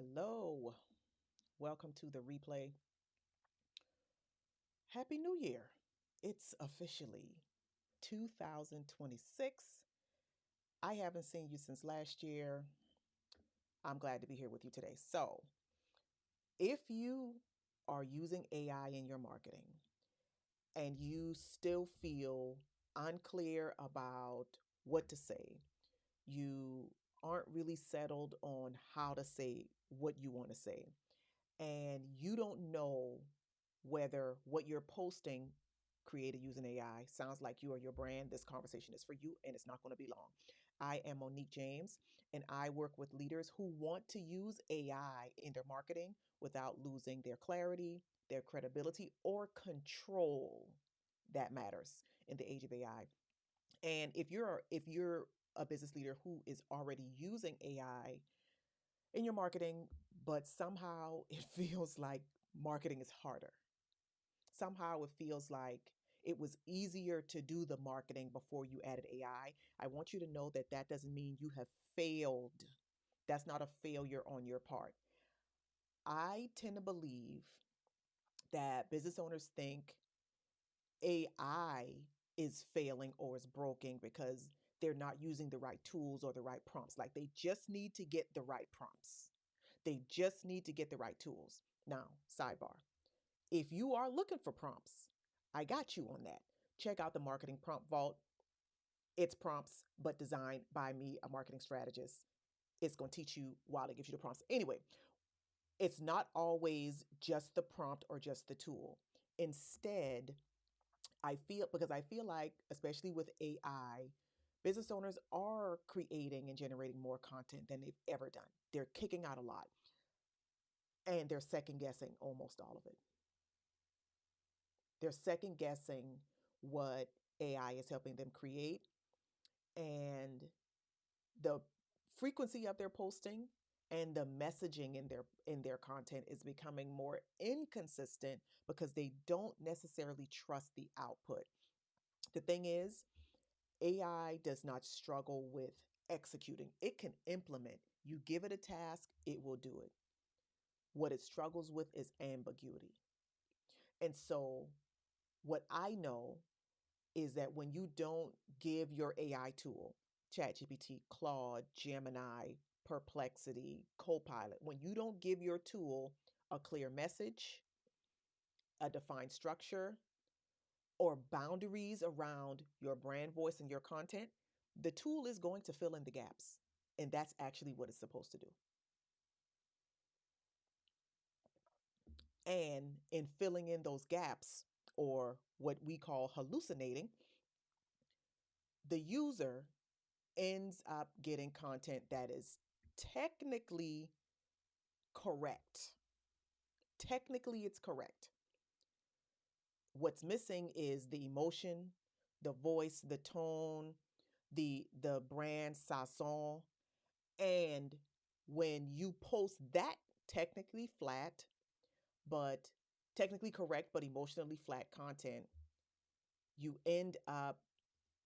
Hello, welcome to the replay. Happy New Year. It's officially 2026. I haven't seen you since last year. I'm glad to be here with you today. So, if you are using AI in your marketing and you still feel unclear about what to say, you aren't really settled on how to say what you want to say, and you don't know whether what you're posting created using AI sounds like you or your brand, this conversation is for you and it's not going to be long. I am Monique James and I work with leaders who want to use AI in their marketing without losing their clarity, their credibility, or control that matters in the age of AI. And if you're a business leader who is already using AI in your marketing, but somehow it feels like marketing is harder. Somehow it feels like it was easier to do the marketing before you added AI. I want you to know that that doesn't mean you have failed. That's not a failure on your part. I tend to believe that business owners think AI is failing or is broken because they're not using the right tools or the right prompts. Like they just need to get the right prompts. They just need to get the right tools. Now, sidebar. If you are looking for prompts, I got you on that. Check out the Marketing Prompt Vault. It's prompts, but designed by me, a marketing strategist. It's going to teach you while it gives you the prompts. Anyway, it's not always just the prompt or just the tool. Instead, I feel like, especially with AI, business owners are creating and generating more content than they've ever done. They're kicking out a lot and they're second guessing almost all of it. They're second guessing what AI is helping them create, and the frequency of their posting and the messaging in their content is becoming more inconsistent because they don't necessarily trust the output. The thing is, AI does not struggle with executing. It can implement. You give it a task, it will do it. What it struggles with is ambiguity. And so, what I know is that when you don't give your AI tool, ChatGPT, Claude, Gemini, Perplexity, Copilot, when you don't give your tool a clear message, a defined structure, or boundaries around your brand voice and your content, the tool is going to fill in the gaps. And that's actually what it's supposed to do. And in filling in those gaps, or what we call hallucinating, the user ends up getting content that is technically correct. Technically, it's correct. What's missing is the emotion, the voice, the tone, the brand sazon. And when you post that technically flat, but technically correct, but emotionally flat content, you end up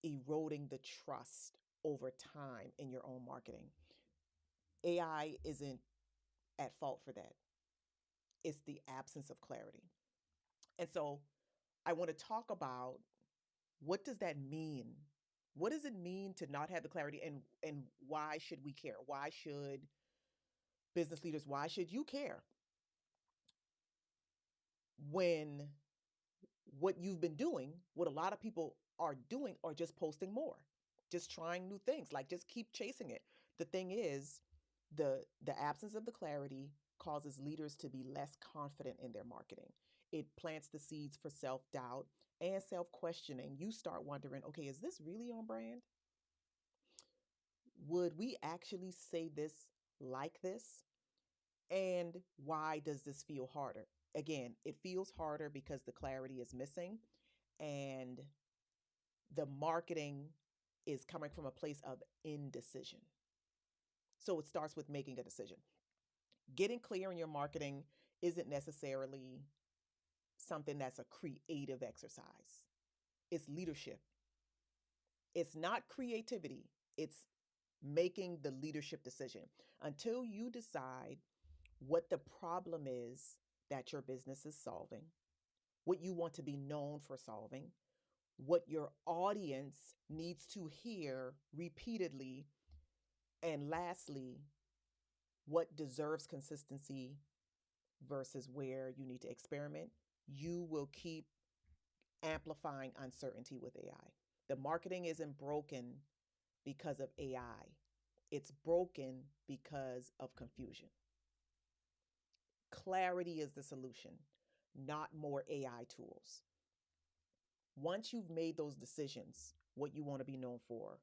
eroding the trust over time in your own marketing. AI isn't at fault for that. It's the absence of clarity. And so I want to talk about, what does that mean? What does it mean to not have the clarity, and why should we care? Why should business leaders, why should you care when what you've been doing, what a lot of people are doing, are just posting more, just trying new things, like just keep chasing it. The thing is, the absence of the clarity causes leaders to be less confident in their marketing. It plants the seeds for self-doubt and self-questioning. You start wondering, okay, is this really on brand? Would we actually say this like this? And why does this feel harder? Again, it feels harder because the clarity is missing, and the marketing is coming from a place of indecision. So it starts with making a decision. Getting clear in your marketing isn't necessarily something that's a creative exercise. It's leadership. It's not creativity. It's making the leadership decision. Until you decide what the problem is that your business is solving, what you want to be known for solving, what your audience needs to hear repeatedly, and lastly, what deserves consistency versus where you need to experiment. You will keep amplifying uncertainty with AI. The marketing isn't broken because of AI, it's broken because of confusion. Clarity is the solution, not more AI tools. Once you've made those decisions, what you want to be known for,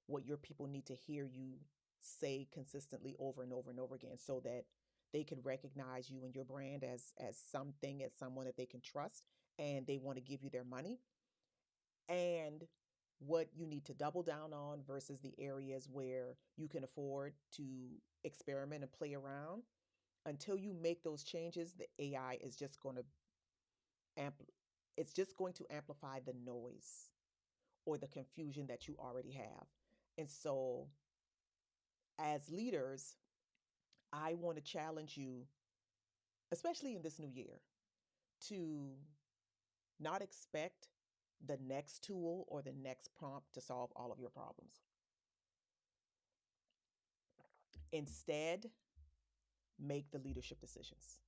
what your people need to hear you say consistently over and over and over again so that they can recognize you and your brand as something, as someone that they can trust, and they want to give you their money, and what you need to double down on versus the areas where you can afford to experiment and play around. Until you make those changes, the AI is just going to ampl- it's just going to amplify the noise or the confusion that you already have. And so, as leaders, I want to challenge you, especially in this new year, to not expect the next tool or the next prompt to solve all of your problems. Instead, make the leadership decisions.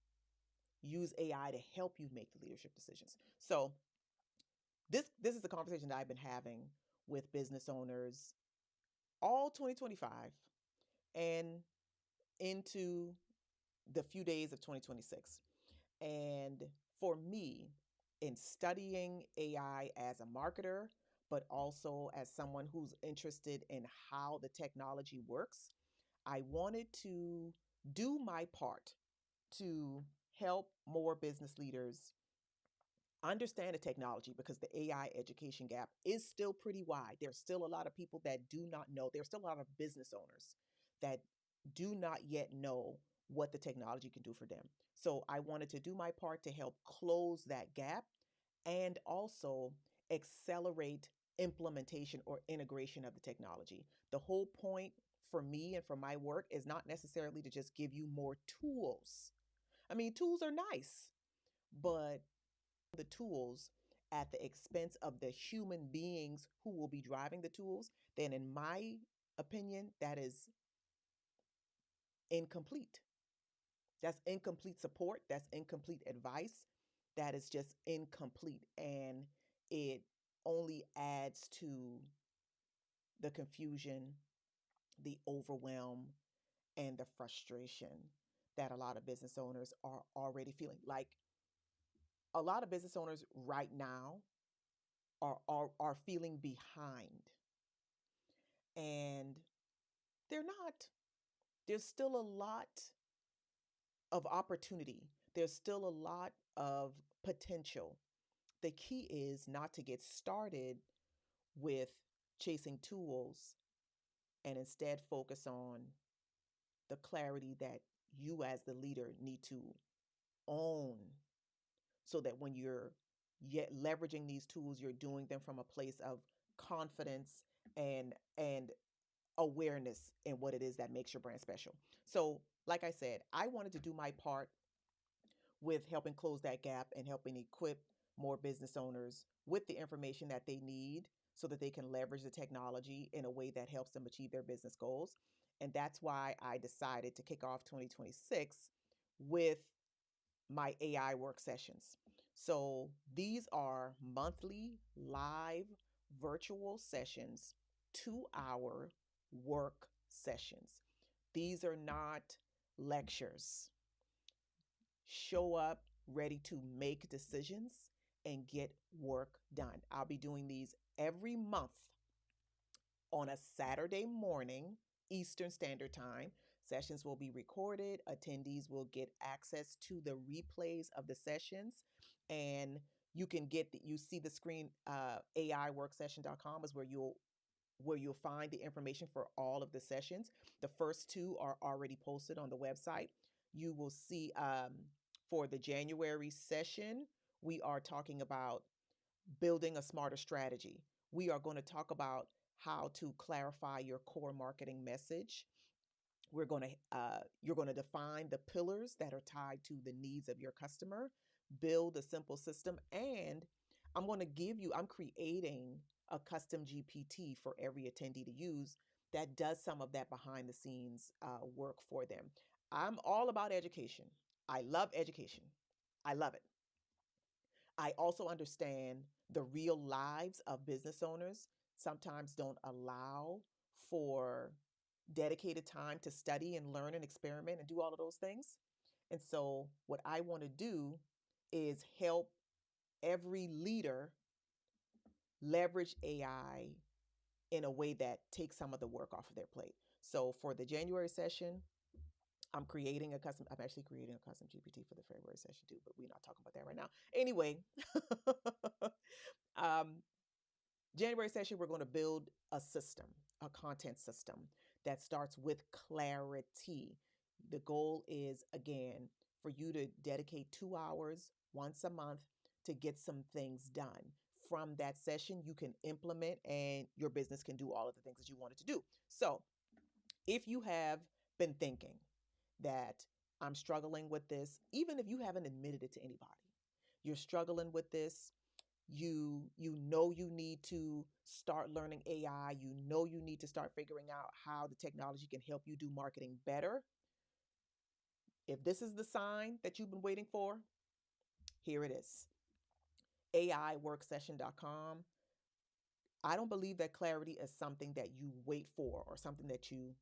Use AI to help you make the leadership decisions. So, this is a conversation that I've been having with business owners all 2025 and into the few days of 2026. And for me, in studying AI as a marketer, but also as someone who's interested in how the technology works, I wanted to do my part to help more business leaders understand the technology, because the AI education gap is still pretty wide. There's still a lot of people that do not know. There's still a lot of business owners that do not yet know what the technology can do for them. So I wanted to do my part to help close that gap and also accelerate implementation or integration of the technology. The whole point for me and for my work is not necessarily to just give you more tools. I mean, tools are nice, but the tools at the expense of the human beings who will be driving the tools, then in my opinion, that is incomplete. That's incomplete support. That's incomplete advice. That is just incomplete. And it only adds to the confusion, the overwhelm, and the frustration that a lot of business owners are already feeling. Like a lot of business owners right now are feeling behind, and they're not. There's still a lot of opportunity, there's still a lot of potential. The key is not to get started with chasing tools and instead focus on the clarity that you as the leader need to own, so that when you're yet leveraging these tools, you're doing them from a place of confidence and awareness in what it is that makes your brand special. So, like I said, I wanted to do my part with helping close that gap and helping equip more business owners with the information that they need so that they can leverage the technology in a way that helps them achieve their business goals. And that's why I decided to kick off 2026 with my AI work sessions. So these are monthly live virtual sessions, 2 hour work sessions. These are not lectures. Show up ready to make decisions and get work done. I'll be doing these every month on a Saturday morning, Eastern Standard Time. Sessions will be recorded. Attendees will get access to the replays of the sessions. And you can you see the screen, aiworksession.com is where you'll find the information for all of the sessions. The first two are already posted on the website. You will see for the January session, we are talking about building a smarter strategy. We are going to talk about how to clarify your core marketing message. You're going to define the pillars that are tied to the needs of your customer, build a simple system, and I'm creating a custom GPT for every attendee to use that does some of that behind the scenes work for them. I'm all about education. I love education. I love it. I also understand the real lives of business owners sometimes don't allow for dedicated time to study and learn and experiment and do all of those things. And so, what I want to do is help every leader leverage AI in a way that takes some of the work off of their plate. So, for the January session, I'm actually creating a custom GPT for the February session too, but we're not talking about that right now. Anyway, um, January session, we're going to build a system, a content system that starts with clarity. The goal is, again, for you to dedicate 2 hours once a month to get some things done. From that session, you can implement and your business can do all of the things that you wanted to do. So, if you have been thinking that I'm struggling with this, even if you haven't admitted it to anybody, you're struggling with this, you know you need to start learning AI, you know you need to start figuring out how the technology can help you do marketing better. If this is the sign that you've been waiting for, here it is. AIworksession.com. I don't believe that clarity is something that you wait for or something that you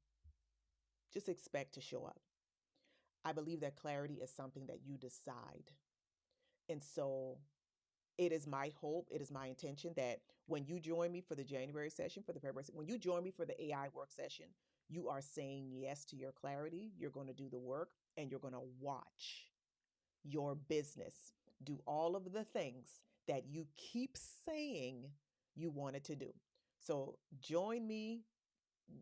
just expect to show up. I believe that clarity is something that you decide. And so it is my hope, it is my intention that when you join me for the January session, when you join me for the AI work session, you are saying yes to your clarity. You're going to do the work and you're going to watch your business do all of the things that you keep saying you wanted to do. So join me.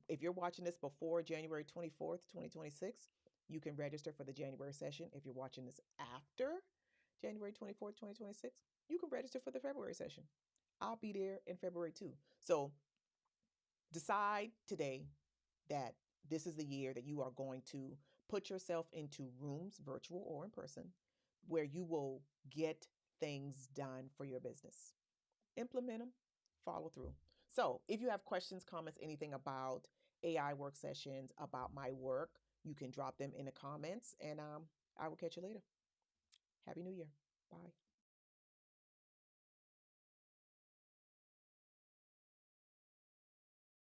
If you're watching this before January 24th, 2026, you can register for the January session. If you're watching this after January 24th, 2026, you can register for the February session. I'll be there in February too. So decide today that this is the year that you are going to put yourself into rooms, virtual or in person, where you will get things done for your business. Implement them, follow through. So if you have questions, comments, anything about AI work sessions, about my work, you can drop them in the comments and I will catch you later. Happy New Year. Bye.